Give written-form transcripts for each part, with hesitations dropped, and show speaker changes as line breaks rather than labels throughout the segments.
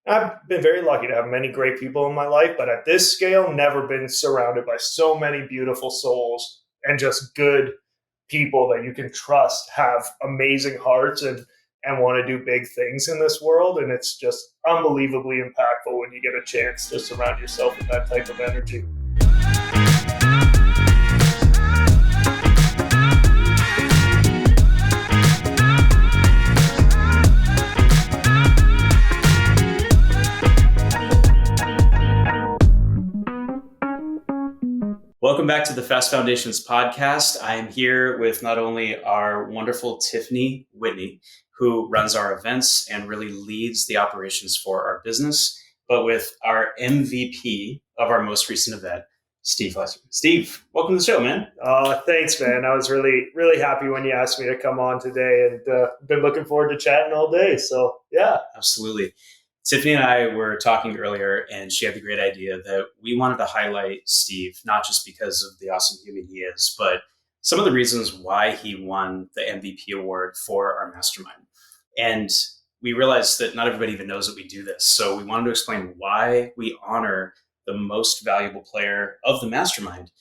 I've been very lucky to have many great people in my life, but at this scale, never been surrounded by so many beautiful souls and just good people that you can trust, have amazing hearts and want to do big things in this world. And it's just unbelievably impactful when you get a chance to surround yourself with that type of energy.
Welcome back to the Fast Foundations podcast. I am here with not only our wonderful Tiffany Whitney, who runs our events and really leads the operations for our business, but with our MVP of our most recent event, Steve Fleiszer. Steve, welcome to the show, man.
Thanks, man. I was really happy when you asked me to come on today, and been looking forward to chatting all day. So yeah.
Absolutely. Tiffany and I were talking earlier, and she had the great idea that we wanted to highlight Steve, not just because of the awesome human he is, but some of the reasons why he won the MVP award for our mastermind. And we realized that not everybody even knows that we do this. So we wanted to explain why we honor the most valuable player of the mastermind,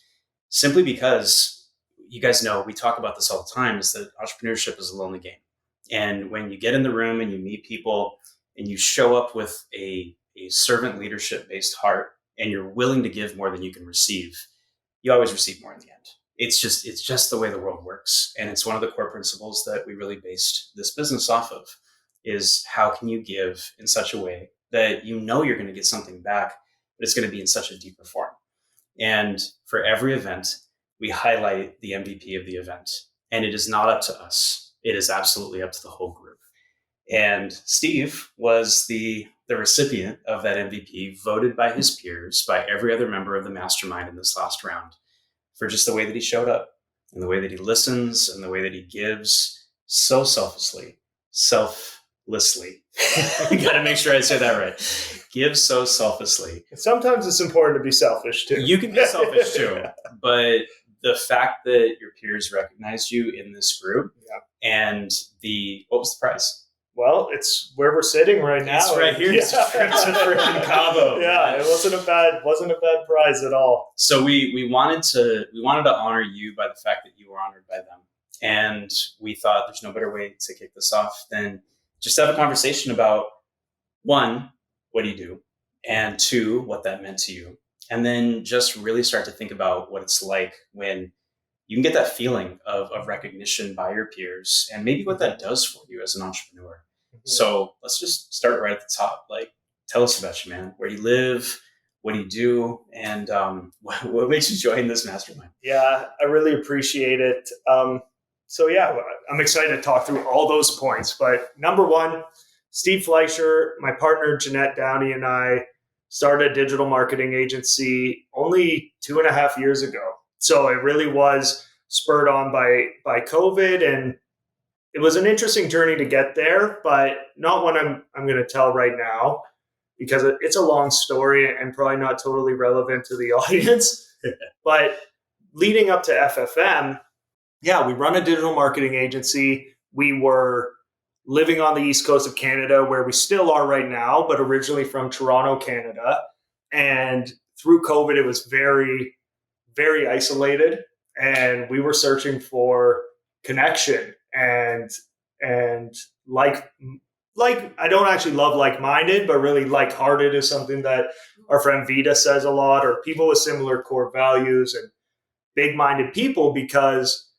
simply because you guys know, we talk about this all the time, is that entrepreneurship is a lonely game. And when you get in the room and you meet people and you show up with a servant leadership based heart, and you're willing to give more than you can receive, you always receive more in the end. It's just the way the world works. And it's one of the core principles that we really based this business off of, is how can you give in such a way that you know you're going to get something back, but it's going to be in such a deeper form. And for every event, we highlight the MVP of the event. And it is not up to us. It is absolutely up to the whole group. And Steve was the recipient of that MVP, voted by his peers, by every other member of the mastermind in this last round, for just the way that he showed up and the way that he listens and the way that he gives so selflessly. You got to make sure I say that right. Give so selflessly.
Sometimes it's important to be selfish too.
You can be selfish too, but the fact that your peers recognized you in this group, and what was the prize?
Well, it's where we're sitting right now.
It's right here. It's a freaking Cabo.
Yeah, it wasn't a bad prize at all.
So we wanted to honor you by the fact that you were honored by them. And we thought there's no better way to kick this off than just have a conversation about, one, what do you do? And two, what that meant to you. And then just really start to think about what it's like when you can get that feeling of recognition by your peers, and maybe what that does for you as an entrepreneur. Mm-hmm. So let's just start right at the top. Like, tell us about you, man. Where do you live? What do you do? And what makes you join this mastermind?
Yeah, I really appreciate it. So yeah, I'm excited to talk through all those points. But number one, Steve Fleiszer, my partner Janette and I started a digital marketing agency only 2.5 years ago. So it really was spurred on by COVID, and it was an interesting journey to get there, but not one I'm going to tell right now, because it's a long story and probably not totally relevant to the audience. But leading up to FFM, we run a digital marketing agency. We were living on the East Coast of Canada, where we still are right now, but originally from Toronto, Canada. And through COVID, it was very, very isolated, and we were searching for connection and like I don't actually love like-minded, but really like-hearted is something that our friend Vita says a lot, or people with similar core values, and big-minded people, because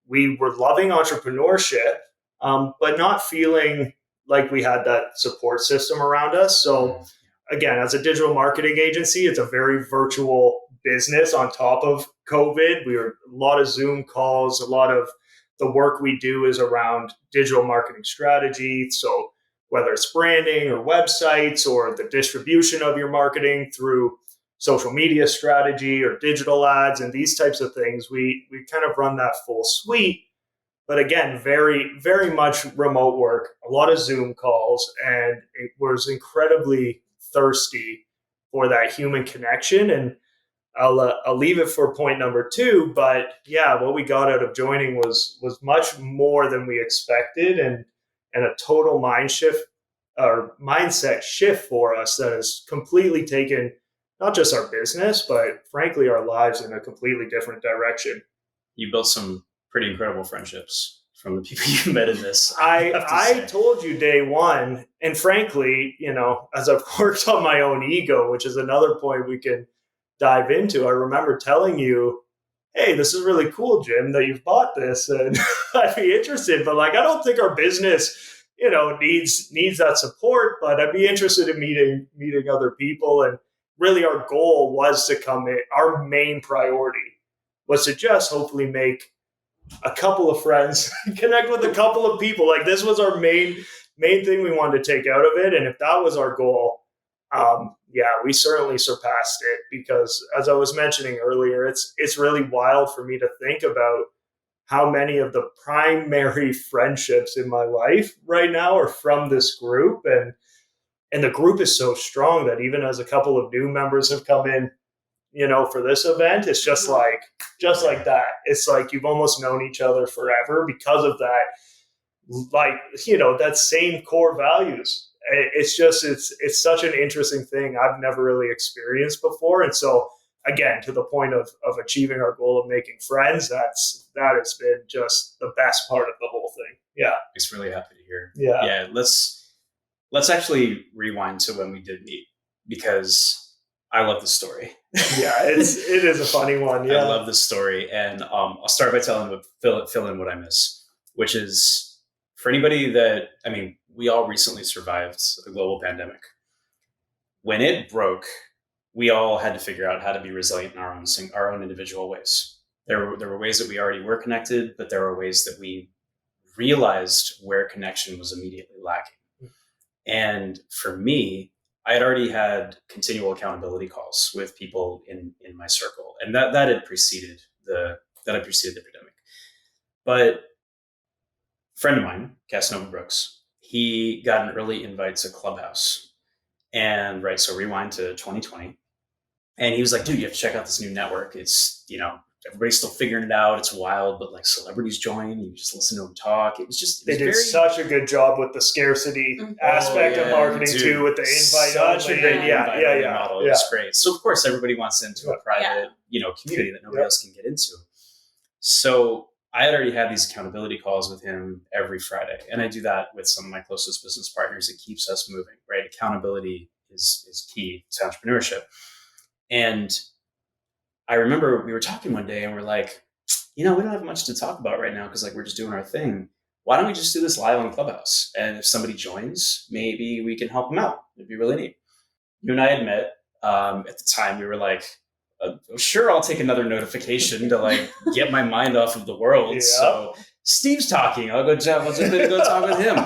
we were loving entrepreneurship, but not feeling like we had that support system around us. So again, as a digital marketing agency, it's a very virtual business on top of COVID. We were a lot of Zoom calls. A lot of the work we do is around digital marketing strategy. So whether it's branding or websites or the distribution of your marketing through social media strategy or digital ads and these types of things, we kind of run that full suite. But again, very, very much remote work, a lot of Zoom calls, and it was incredibly thirsty for that human connection. And I'll leave it for point number two, but what we got out of joining was much more than we expected, and a total mind shift mindset shift for us that has completely taken not just our business, but frankly, our lives in a completely different direction.
You built some pretty incredible friendships from the people you met in this.
I told you day one, and frankly, as I've worked on my own ego, which is another point we can dive into, I remember telling you, hey, this is really cool, Jim, that you've bought this, and I'd be interested, but I don't think our business, needs that support, but I'd be interested in meeting other people. And really our goal was to come in. Our main priority was to just hopefully make a couple of friends, connect with a couple of people. This was our main thing we wanted to take out of it. And if that was our goal, we certainly surpassed it, because as I was mentioning earlier, it's really wild for me to think about how many of the primary friendships in my life right now are from this group. And the group is so strong that even as a couple of new members have come in, for this event, it's just like that. It's like you've almost known each other forever because of that, that same core values. It's such an interesting thing I've never really experienced before. And so again, to the point of achieving our goal of making friends, that has been just the best part of the whole thing. Yeah.
It's really happy to hear.
Yeah.
Yeah. Let's actually rewind to when we did meet, because I love the story.
Yeah, it is a funny one. Yeah.
I love the story. And I'll start by fill in what I miss, which is, for anybody we all recently survived a global pandemic. When it broke, we all had to figure out how to be resilient in our own individual ways. There were ways that we already were connected, but there were ways that we realized where connection was immediately lacking. And for me, I had already had continual accountability calls with people in my circle, and that had preceded the pandemic. But a friend of mine, Casanova Brooks, he got an early invite to Clubhouse, and so rewind to 2020, and he was like, "Dude, you have to check out this new network. It's everybody's still figuring it out. It's wild, but celebrities join. You just listen to them talk.
They did such a good job with the scarcity aspect of marketing too, with the invite.
Such a great invite model. It was
Yeah.
great. So of course everybody wants into a private, community that nobody else can get into. So I had already had these accountability calls with him every Friday, and I do that with some of my closest business partners. It keeps us moving, right? Accountability is key to entrepreneurship. And I remember we were talking one day and we're like, we don't have much to talk about right now because we're just doing our thing. Why don't we just do this live on Clubhouse? And if somebody joins, maybe we can help them out. It'd be really neat. You and I had met at the time. We were like, sure, I'll take another notification to get my mind off of the world. Yeah. So Steve's talking. I'll jump in and go talk with him.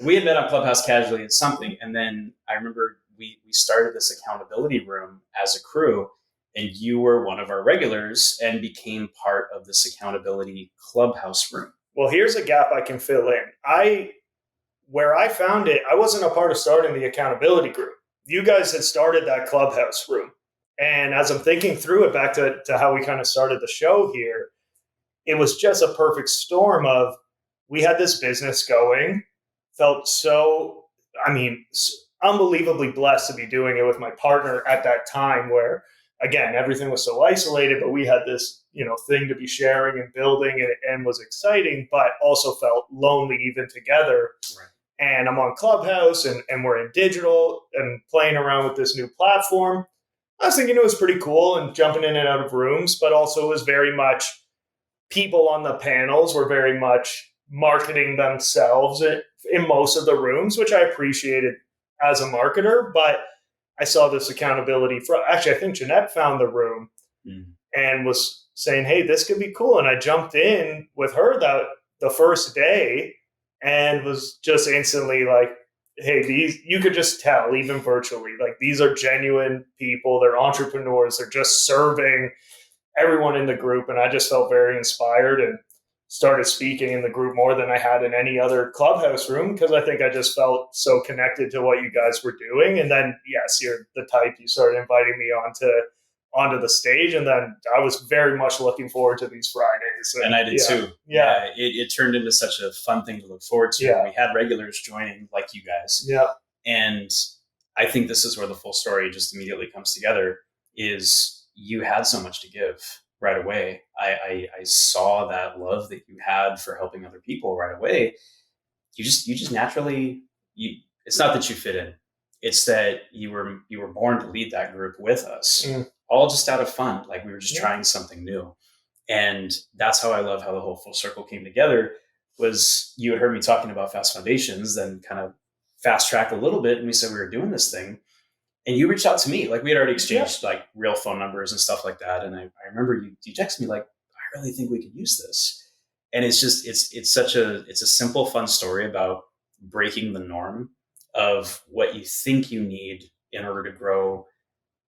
We had met on Clubhouse casually at something. And then I remember we started this accountability room as a crew. And you were one of our regulars and became part of this accountability Clubhouse room.
Well, here's a gap I can fill in. Where I found it, I wasn't a part of starting the accountability group. You guys had started that Clubhouse room. And as I'm thinking through it, back to how we kind of started the show here, it was just a perfect storm of, we had this business going, felt unbelievably blessed to be doing it with my partner at that time, where again, everything was so isolated, but we had this, thing to be sharing and building, and was exciting, but also felt lonely even together.
Right.
And I'm on Clubhouse and we're in digital and playing around with this new platform. I was thinking it was pretty cool and jumping in and out of rooms, but also it was very much people on the panels were very much marketing themselves in most of the rooms, which I appreciated as a marketer, but I saw this accountability actually, I think Janette found the room and was saying, hey, this could be cool. And I jumped in with her the first day and was just instantly like, hey, you could just tell, even virtually, these are genuine people. They're entrepreneurs. They're just serving everyone in the group. And I just felt very inspired and started speaking in the group more than I had in any other Clubhouse room, because I think I just felt so connected to what you guys were doing. And then, yes, you're the type, you started inviting me onto the stage, and then I was very much looking forward to these Fridays.
And I did too.
Yeah.
It turned into such a fun thing to look forward to.
Yeah.
We had regulars joining like you guys.
Yeah.
And I think this is where the full story just immediately comes together, is you had so much to give right away. I saw that love that you had for helping other people right away. You just naturally, it's not that you fit in. It's that you were born to lead that group with us, all just out of fun. Like we were just trying something new. And that's how I love how the whole full circle came together. Was you had heard me talking about Fast Foundations, then kind of fast track a little bit, and we said we were doing this thing, and you reached out to me. Like we had already exchanged like real phone numbers and stuff like that. And I remember you texted me like, I really think we could use this. And it's just it's a simple, fun story about breaking the norm of what you think you need in order to grow,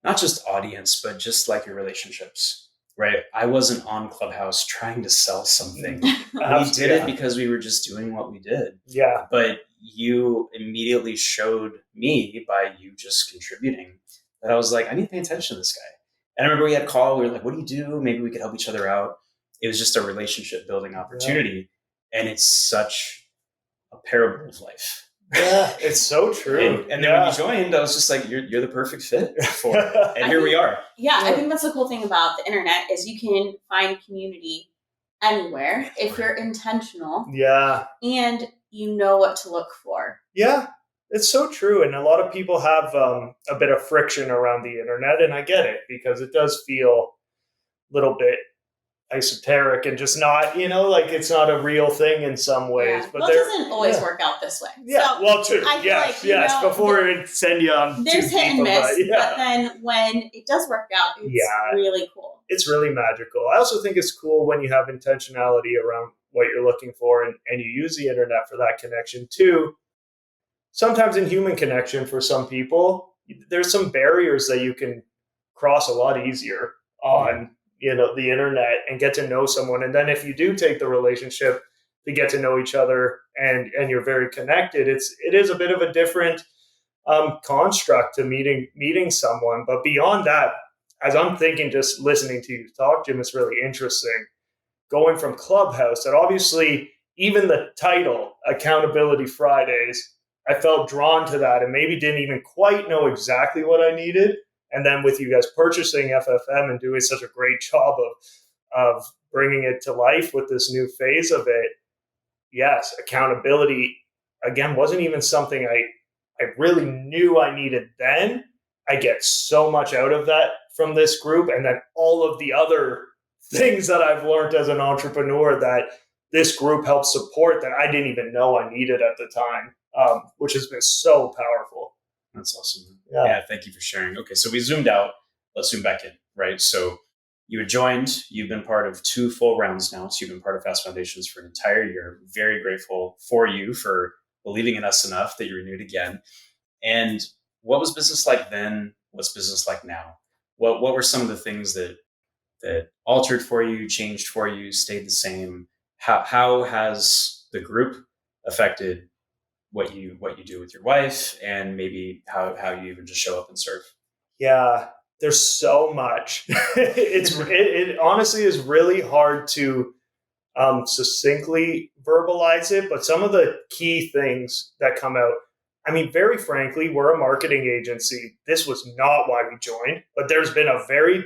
not just audience, but just like your relationships. Right. I wasn't on Clubhouse trying to sell something. We did it because we were just doing what we did.
Yeah.
But you immediately showed me by you just contributing that I was like, I need to pay attention to this guy. And I remember we had a call. We were like, what do you do? Maybe we could help each other out. It was just a relationship building opportunity. Yeah. And it's such a parable of life.
Yeah, it's so true.
And then when you joined, I was just like, you're the perfect fit for it. And here we are.
Yeah, I think that's the cool thing about the internet is you can find community anywhere if you're intentional.
Yeah.
And you know what to look for.
Yeah, it's so true. And a lot of people have a bit of friction around the internet. And I get it because it does feel a little bit esoteric and just not, like it's not a real thing in some ways.
Yeah.
But
it doesn't always work out this way.
Yeah,
so
well, true. Yes. Before it send you on
there's hit and miss,
but
then when it does work out, it's really cool.
It's really magical. I also think it's cool when you have intentionality around what you're looking for and you use the internet for that connection too. Sometimes in human connection for some people, there's some barriers that you can cross a lot easier on the internet and get to know someone. And then if you do take the relationship to get to know each other and you're very connected, it is a bit of a different construct to meeting someone. But beyond that, as I'm thinking, just listening to you talk, Jim, it's really interesting. Going from Clubhouse, that obviously even the title, Accountability Fridays, I felt drawn to that and maybe didn't even quite know exactly what I needed. And then with you guys purchasing FFM and doing such a great job of bringing it to life with this new phase of it, yes, accountability, again, wasn't even something I really knew I needed then. I get so much out of that from this group. And then all of the other things that I've learned as an entrepreneur that this group helps support that I didn't even know I needed at the time, which has been so powerful.
That's awesome. Yeah, thank you for sharing. Okay, so we zoomed out. Let's zoom back in, right? So you had joined. You've been part of 2 full rounds now. So you've been part of Fast Foundations for an entire year. Very grateful for you for believing in us enough that you renewed again. And what was business like then? What's business like now? What were some of the things that altered for you, changed for you, stayed the same? How has the group affected what you do with your wife, and maybe how you even just show up and serve?
Yeah, there's so much. It honestly is really hard to succinctly verbalize it, but some of the key things that come out, I mean, very frankly, we're a marketing agency. This was not why we joined, but there's been a very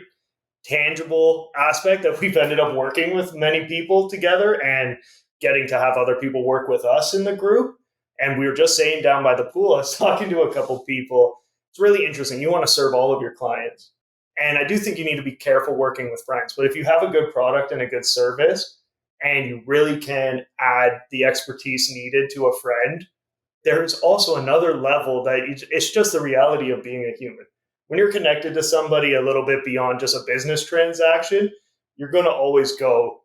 tangible aspect that we've ended up working with many people together and getting to have other people work with us in the group. And we were just saying down by the pool, I was talking to a couple people. It's really interesting. You want to serve all of your clients. And I do think you need to be careful working with friends. But if you have a good product and a good service, and you really can add the expertise needed to a friend, there's also another level that it's just the reality of being a human. When you're connected to somebody a little bit beyond just a business transaction, you're going to always go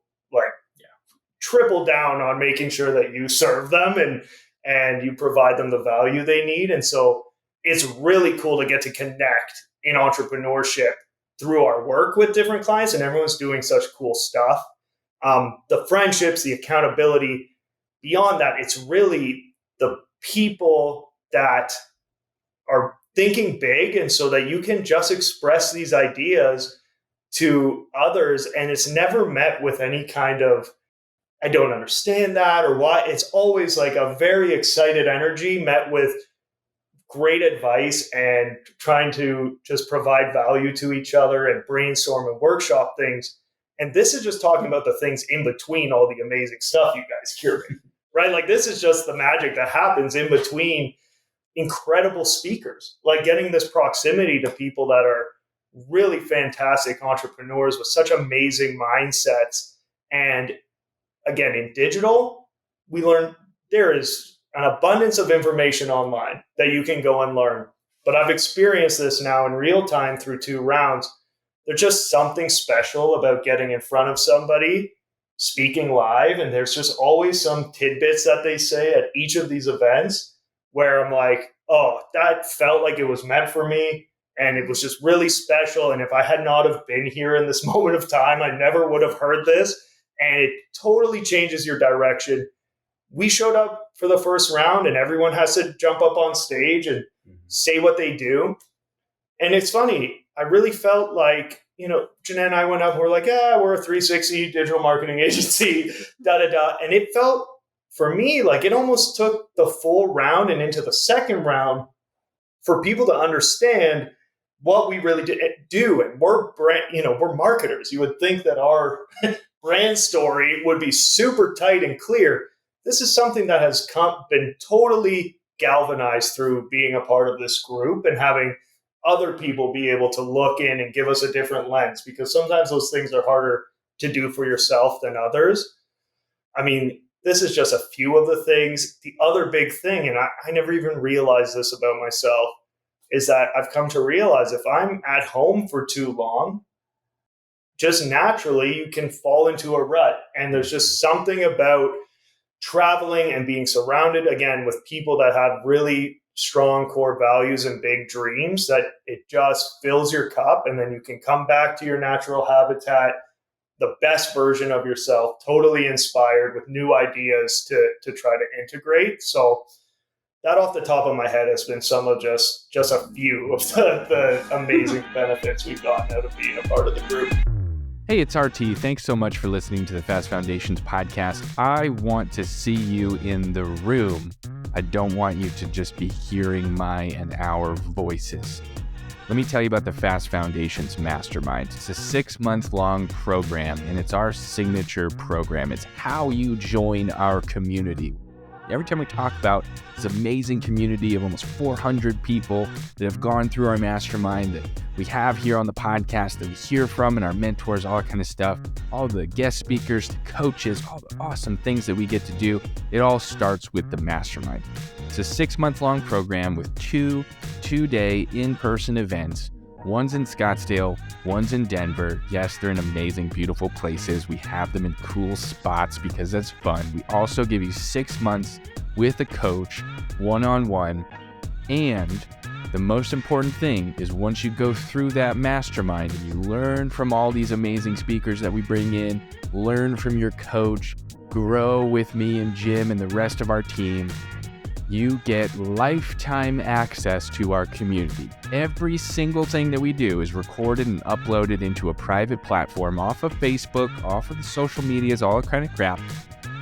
triple down on making sure that you serve them and you provide them the value they need. And so it's really cool to get to connect in entrepreneurship through our work with different clients, and everyone's doing such cool stuff. The friendships, the accountability, beyond that, it's really the people that are thinking big, and so that you can just express these ideas to others, and it's never met with any kind of, I don't understand that or why. It's always like a very excited energy met with great advice and trying to just provide value to each other and brainstorm and workshop things. And this is just talking about the things in between all the amazing stuff you guys curate, right? Like this is just the magic that happens in between incredible speakers, like getting this proximity to people that are really fantastic entrepreneurs with such amazing mindsets. And again, in digital, we learn there is an abundance of information online that you can go and learn. But I've experienced this now in real time through 2 rounds. There's just something special about getting in front of somebody, speaking live, and there's just always some tidbits that they say at each of these events where I'm like, oh, that felt like it was meant for me. And it was just really special. And if I had not have been here in this moment of time, I never would have heard this. And it totally changes your direction. We showed up for the first round and everyone has to jump up on stage and say what they do. And it's funny. I really felt like, Janette and I went up and we're like, we're a 360 digital marketing agency, And it felt for me like it almost took the full round and into the second round for people to understand what we really do. And we're marketers. You would think that our brand story would be super tight and clear. This is something that has been totally galvanized through being a part of this group and having other people be able to look in and give us a different lens, because sometimes those things are harder to do for yourself than others. I mean, this is just a few of the things. The other big thing, and I never even realized this about myself, is that I've come to realize if I'm at home for too long, just naturally you can fall into a rut. And there's just something about traveling and being surrounded again with people that have really strong core values and big dreams that it just fills your cup, and then you can come back to your natural habitat, the best version of yourself, totally inspired with new ideas to try to integrate. So that off the top of my head has been some of just a few of the amazing benefits we've gotten out of being a part of the group.
Hey, it's RT. Thanks so much for listening to the Fast Foundations podcast. I want to see you in the room. I don't want you to just be hearing my and our voices. Let me tell you about the Fast Foundations Mastermind. It's a 6-month-long program, and it's our signature program. It's how you join our community. Every time we talk about this amazing community of almost 400 people that have gone through our mastermind that we have here on the podcast that we hear from, and our mentors, all that kind of stuff, all the guest speakers, the coaches, all the awesome things that we get to do, it all starts with the mastermind. It's a 6-month-long program with 2 2-day in-person events. One's in Scottsdale, one's in Denver. Yes, they're in amazing, beautiful places. We have them in cool spots because that's fun. We also give you 6 months with a coach, one-on-one. And the most important thing is once you go through that mastermind and you learn from all these amazing speakers that we bring in, learn from your coach, grow with me and Jim and the rest of our team, you get lifetime access to our community. Every single thing that we do is recorded and uploaded into a private platform off of Facebook, off of the social medias, all that kind of crap.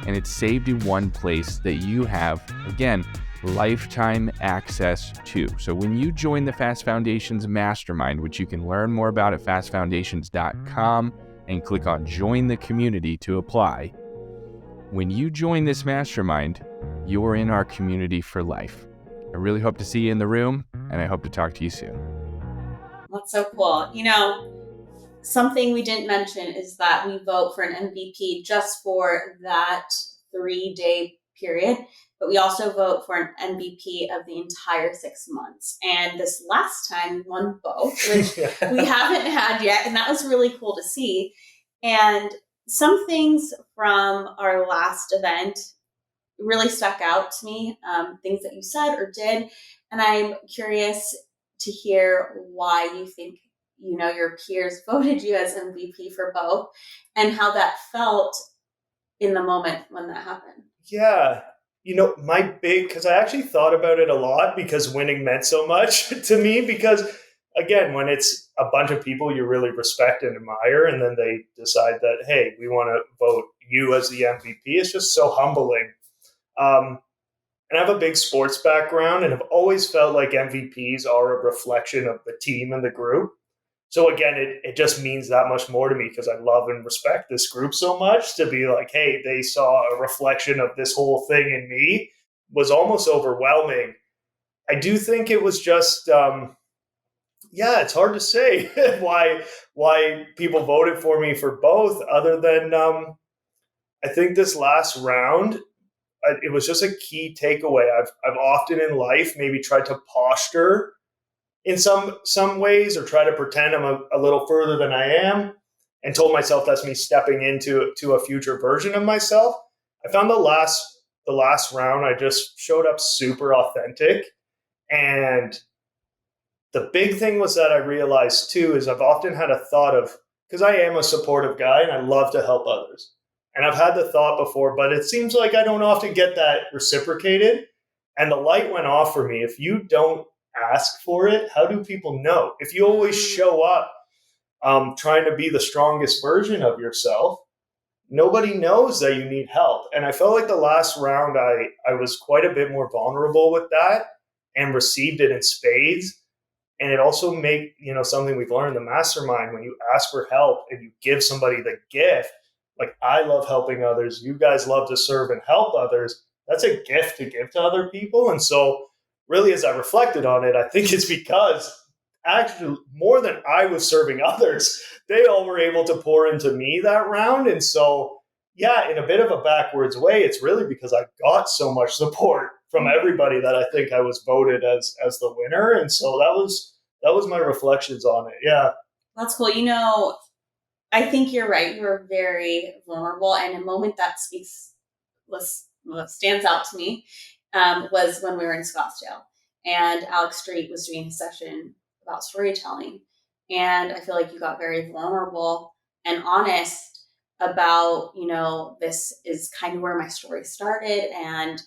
And it's saved in one place that you have, again, lifetime access to. So when you join the Fast Foundations Mastermind, which you can learn more about at fastfoundations.com and click on Join the Community to apply, when you join this mastermind, you're in our community for life. I really hope to see you in the room, and I hope to talk to you soon.
That's so cool. Something we didn't mention is that we vote for an MVP just for that 3-day period, but we also vote for an MVP of the entire 6 months. And this last time we won both, which we haven't had yet, and that was really cool to see. And some things from our last event really stuck out to me, things that you said or did. And I'm curious to hear why you think, your peers voted you as MVP for both and how that felt in the moment when that happened.
Yeah. Because I actually thought about it a lot because winning meant so much to me, because again, when it's a bunch of people you really respect and admire, and then they decide that, hey, we want to vote you as the MVP, it's just so humbling. And And I have a big sports background and have always felt like MVPs are a reflection of the team and the group. So again, it just means that much more to me because I love and respect this group so much to be like, hey, they saw a reflection of this whole thing in me was almost overwhelming. I do think it was just, it's hard to say why people voted for me for both other than I think this last round, it was just a key takeaway. I've often in life maybe tried to posture in some ways or try to pretend I'm a little further than I am and told myself that's me stepping into a future version of myself. I found the last round, I just showed up super authentic. And the big thing was that I realized too, is I've often had a thought of, because I am a supportive guy and I love to help others. And I've had the thought before, but it seems like I don't often get that reciprocated. And the light went off for me. If you don't ask for it, how do people know? If you always show up trying to be the strongest version of yourself, nobody knows that you need help. And I felt like the last round, I was quite a bit more vulnerable with that and received it in spades. And it also made, something we've learned in the mastermind, when you ask for help and you give somebody the gift, like I love helping others, you guys love to serve and help others. That's a gift to give to other people. And so really, as I reflected on it, I think it's because actually more than I was serving others, they all were able to pour into me that round. And so, in a bit of a backwards way, it's really because I got so much support from everybody that I think I was voted as the winner. And so that was my reflections on it. Yeah.
That's cool. I think you're right. You were very vulnerable. And a moment that stands out to me was when we were in Scottsdale and Alex Street was doing a session about storytelling. And I feel like you got very vulnerable and honest about, this is kind of where my story started and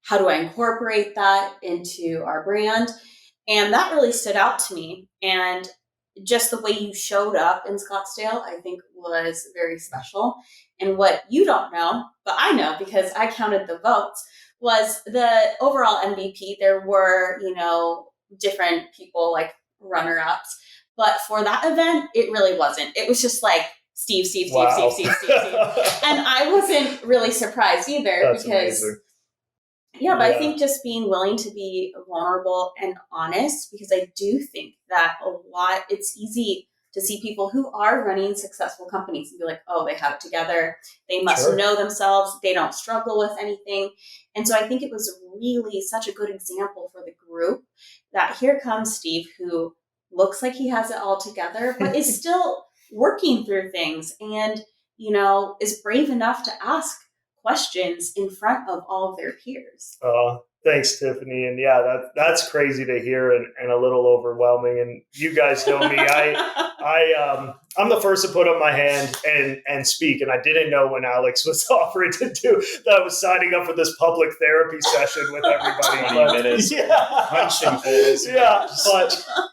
how do I incorporate that into our brand? And that really stood out to me. And just the way you showed up in Scottsdale, I think was very special. And what you don't know, but I know because I counted the votes, was the overall MVP. There were, different people like runner-ups. But for that event, it really wasn't. It was just like Steve.
Wow.
Steve. And I wasn't really surprised either.
That's
because
amazing.
Yeah, but I think just being willing to be vulnerable and honest, because I do think that it's easy to see people who are running successful companies and be like, oh, they have it together. They must know themselves. They don't struggle with anything. And so I think it was really such a good example for the group that here comes Steve, who looks like he has it all together, but is still working through things and, is brave enough to ask questions in front of all of their peers.
Thanks, Tiffany. And that's crazy to hear and a little overwhelming. And you guys know me. I'm the first to put up my hand and speak. And I didn't know when Alex was offering to do that. I was signing up for this public therapy session with everybody.
20 minutes. Punching holes.
Yeah.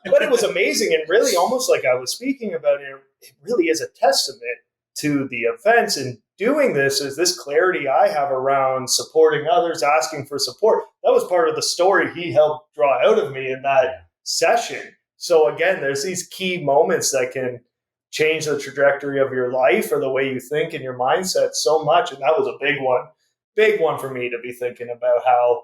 But it was amazing. And really almost like I was speaking about it, it really is a testament to the events and doing this is this clarity I have around supporting others, asking for support. That was part of the story he helped draw out of me in that session. So again, there's these key moments that can change the trajectory of your life or the way you think and your mindset so much. And that was a big one for me to be thinking about how,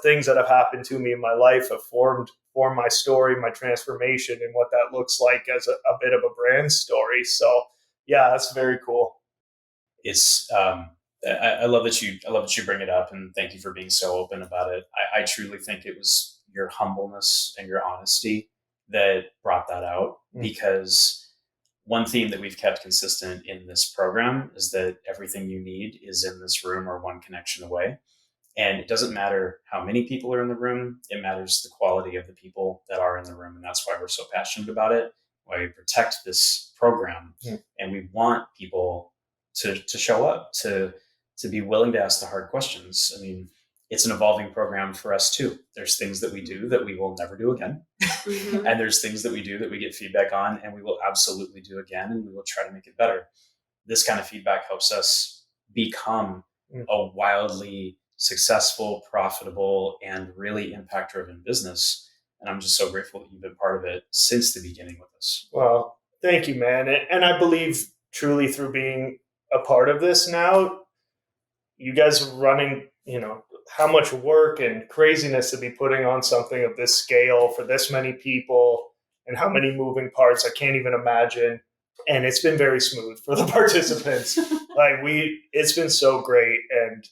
things that have happened to me in my life have formed my story, my transformation, and what that looks like as a bit of a brand story. So yeah, that's very cool.
It's I love that you bring it up, and thank you for being so open about it. I truly think it was your humbleness and your honesty that brought that out, because one theme that we've kept consistent in this program is that everything you need is in this room or one connection away. And it doesn't matter how many people are in the room. It matters the quality of the people that are in the room. And that's why we're so passionate about it, why we protect this program. And we want people to show up, to be willing to ask the hard questions. I mean, it's an evolving program for us too. There's things that we do that we will never do again. And there's things that we do that we get feedback on and we will absolutely do again, and we will try to make it better. This kind of feedback helps us become a wildly successful, profitable, and really impact-driven business. And I'm just so grateful that you've been part of it since the beginning with us.
Well, thank you, man. And I believe truly through being a part of this now, you guys are running, how much work and craziness to be putting on something of this scale for this many people and how many moving parts. I can't even imagine. And it's been very smooth for the participants. It's been so great. And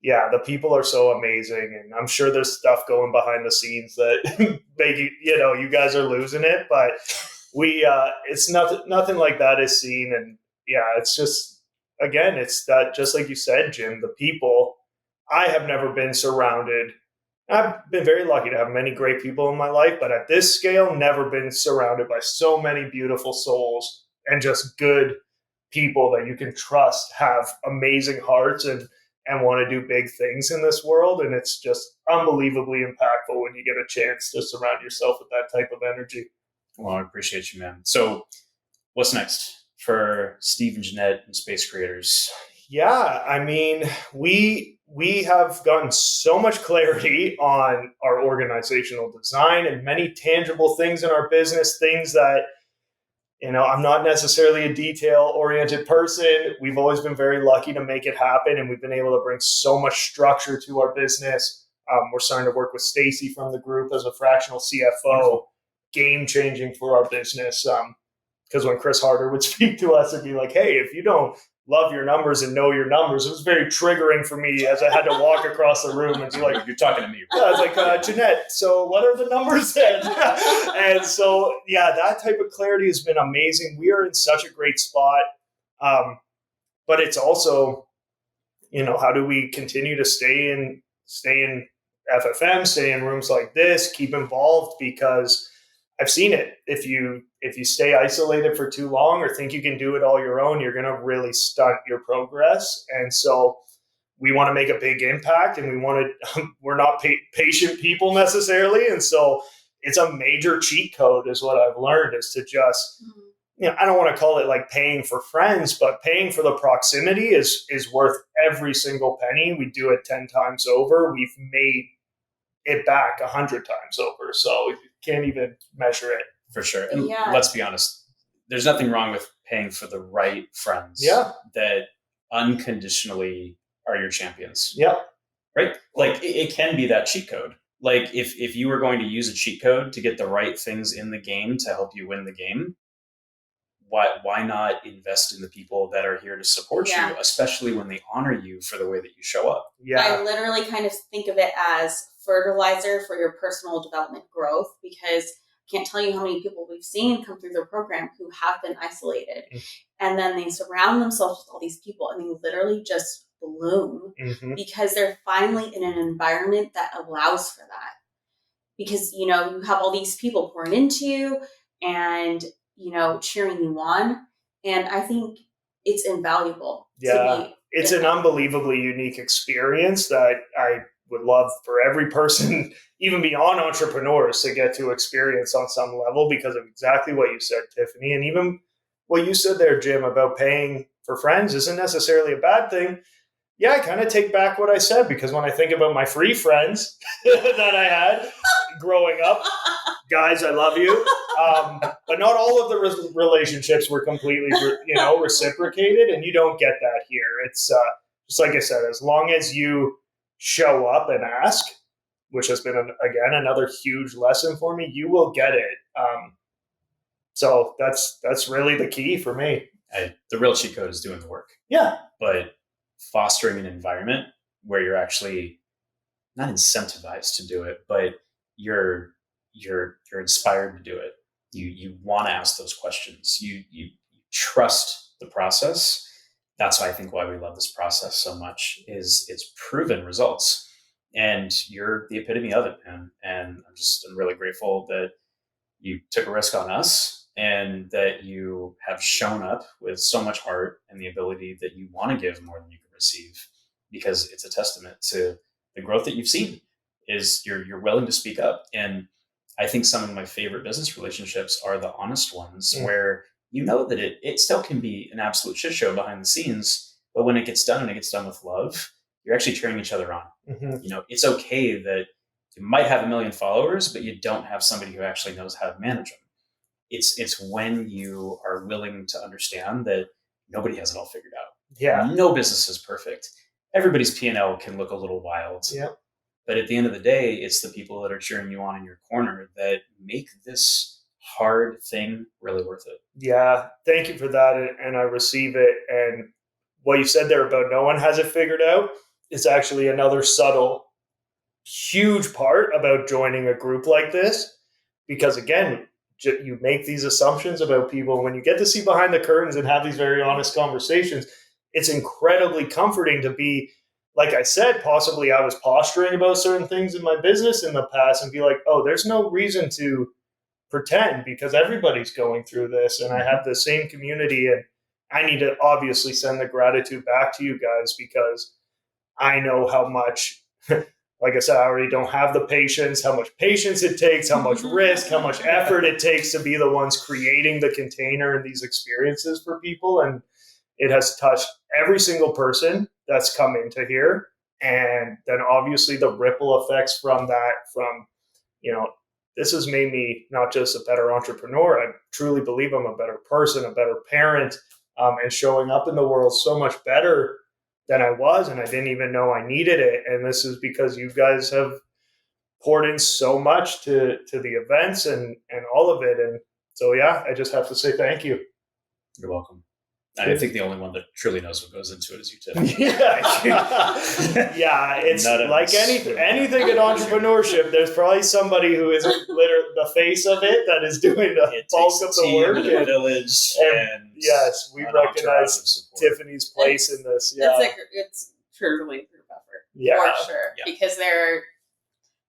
yeah, the people are so amazing. And I'm sure there's stuff going behind the scenes that make you guys are losing it, but it's nothing like that is seen. And yeah, it's just, again, it's that, just like you said, Jim, the people. I have never been surrounded. I've been very lucky to have many great people in my life, but at this scale, never been surrounded by so many beautiful souls and just good people that you can trust, have amazing hearts and want to do big things in this world. And it's just unbelievably impactful when you get a chance to surround yourself with that type of energy.
Well, I appreciate you, man. So what's next for Steve and Janette and Space Creators?
Yeah, I mean, we have gotten so much clarity on our organizational design and many tangible things in our business, things that, I'm not necessarily a detail-oriented person. We've always been very lucky to make it happen, and we've been able to bring so much structure to our business. We're starting to work with Stacy from the group as a fractional CFO, game-changing for our business. Because when Chris Harder would speak to us and be like, hey, if you don't love your numbers and know your numbers, it was very triggering for me as I had to walk across the room and be like,
you're talking to me.
Yeah, I was like, Janette, so what are the numbers then? And so, yeah, that type of clarity has been amazing. We are in such a great spot. But it's also, how do we continue to stay in FFM, stay in rooms like this, keep involved? Because I've seen it. If you stay isolated for too long or think you can do it all your own, you're going to really stunt your progress. And so we want to make a big impact, and we're not patient people necessarily. And so it's a major cheat code is what I've learned, is to just, I don't want to call it like paying for friends, but paying for the proximity is worth every single penny. We do it 10 times over. We've made it back 100 times over. So you can't even measure it.
For sure. And let's be honest, there's nothing wrong with paying for the right friends that unconditionally are your champions.
Yeah.
Right? Like it can be that cheat code. Like if you were going to use a cheat code to get the right things in the game to help you win the game, why not invest in the people that are here to support you, especially when they honor you for the way that you show up?
Yeah.
I literally kind of think of it as fertilizer for your personal development growth, because I can't tell you how many people we've seen come through their program who have been isolated, and then they surround themselves with all these people and they literally just bloom because they're finally in an environment that allows for that. Because, you have all these people pouring into you and, cheering you on. And I think it's invaluable.
Yeah. It's an unbelievably unique experience that I would love for every person, even beyond entrepreneurs, to get to experience on some level, because of exactly what you said, Tiffany. And even what you said there, Jim, about paying for friends isn't necessarily a bad thing. Yeah, I kind of take back what I said, because when I think about my free friends that I had growing up, guys, I love you. But not all of the relationships were completely, reciprocated, and you don't get that here. It's just like I said, as long as you show up and ask, which has been, again, another huge lesson for me, you will get it. So that's really the key for me.
The real cheat code is doing the work.
Yeah.
But fostering an environment where you're actually not incentivized to do it, but you're inspired to do it. You want to ask those questions. You trust the process. That's why I think why we love this process so much is it's proven results, and you're the epitome of it, man. And I'm really grateful that you took a risk on us and that you have shown up with so much heart and the ability that you want to give more than you can receive, because it's a testament to the growth that you've seen. Is you're willing to speak up. And I think some of my favorite business relationships are the honest ones where that it still can be an absolute shit show behind the scenes, but when it gets done and it gets done with love, you're actually cheering each other on.
Mm-hmm.
You know, it's okay that you might have 1 million followers, but you don't have somebody who actually knows how to manage them. It's when you are willing to understand that nobody has it all figured out.
Yeah.
No business is perfect. Everybody's P&L can look a little wild.
Yeah.
But at the end of the day, it's the people that are cheering you on in your corner that make this hard thing really worth it.
Yeah. Thank you for that. And I receive it. And what you said there about no one has it figured out is actually another subtle, huge part about joining a group like this. Because again, you make these assumptions about people. When you get to see behind the curtains and have these very honest conversations, it's incredibly comforting to be, like I said, possibly I was posturing about certain things in my business in the past and be like, oh, there's no reason to pretend because everybody's going through this and I have the same community, and I need to obviously send the gratitude back to you guys because I know how much, like I said, I already don't have the patience, how much patience it takes, how much risk, how much effort it takes to be the ones creating the container and these experiences for people. And it has touched every single person that's come into here. And then obviously the ripple effects from that, this has made me not just a better entrepreneur. I truly believe I'm a better person, a better parent, and showing up in the world so much better than I was. And I didn't even know I needed it. And this is because you guys have poured in so much to the events and all of it. And so, yeah, I just have to say thank you.
You're welcome. I think the only one that truly knows what goes into it is you, Tim.
Yeah, it's like anything in entrepreneurship. There's probably somebody who is literally the face of it that is doing the bulk of the work.
And a village, and
yes, we recognize Tiffany's place in this. Yeah,
it's truly group effort,
yeah,
for sure. Yeah. Because there are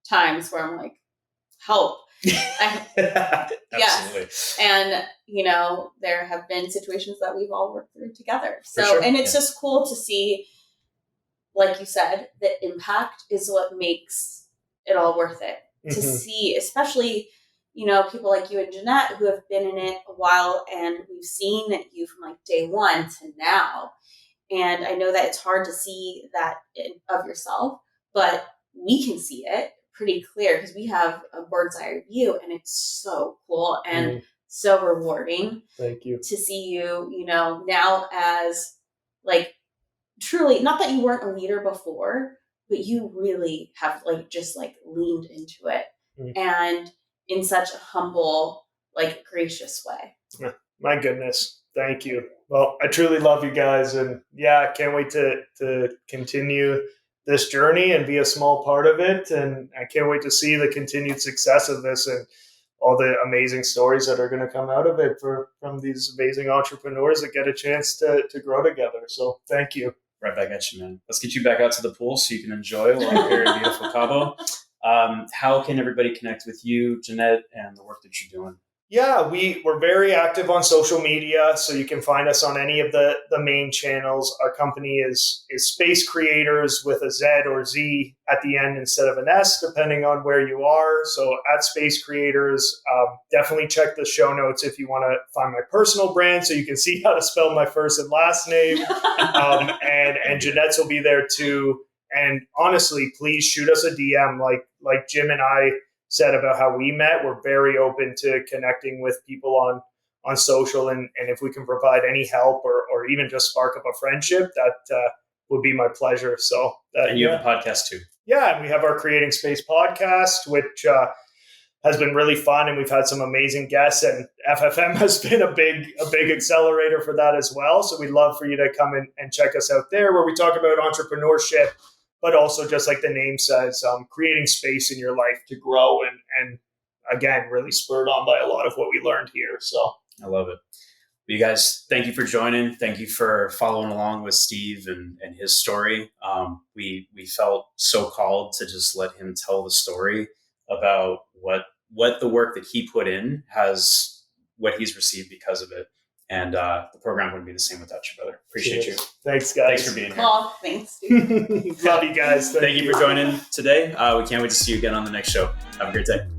times where I'm like, help.
Absolutely.
Yes. And, there have been situations that we've all worked through together. So,
sure.
And it's just cool to see, like you said, the impact is what makes it all worth it. To see, especially, people like you and Janette who have been in it a while, and we've seen you from like day one to now. And I know that it's hard to see that of yourself, but we can see it pretty clear because we have a bird's eye view, and it's so cool and so rewarding.
Thank you.
To see you, now as like truly, not that you weren't a leader before, but you really have just leaned into it and in such a humble, gracious way.
My goodness. Thank you. Well, I truly love you guys, and I can't wait to continue this journey and be a small part of it. And I can't wait to see the continued success of this and all the amazing stories that are going to come out of it from these amazing entrepreneurs that get a chance to grow together. So thank you.
Right back at you, man. Let's get you back out to the pool so you can enjoy while you're here in beautiful Cabo. How can everybody connect with you, Janette, and the work that you're doing?
Yeah, we're very active on social media, so you can find us on any of the main channels. Our company is Space Creators with a Z or Z at the end instead of an S, depending on where you are. So at Space Creators, definitely check the show notes if you want to find my personal brand, so you can see how to spell my first and last name. And Janette's will be there too. And honestly, please shoot us a DM like Jim and I said about how we met. We're very open to connecting with people on social, and if we can provide any help or even just spark up a friendship, that would be my pleasure. So
and you have a podcast too.
Yeah, and we have our Creating Space podcast, which has been really fun, and we've had some amazing guests, and FFM has been a big accelerator for that as well. So we'd love for you to come and check us out there, where we talk about entrepreneurship, but also, just like the name says, creating space in your life to grow, and again, really spurred on by a lot of what we learned here. So
I love it. You guys, thank you for joining. Thank you for following along with Steve and his story. We felt so called to just let him tell the story about what the work that he put in has, what he's received because of it. And the program wouldn't be the same without you, brother. Appreciate you.
Thanks, guys.
Thanks for being here.
Oh, thanks, dude.
Love you guys.
Thank you for joining today. We can't wait to see you again on the next show. Have a great day.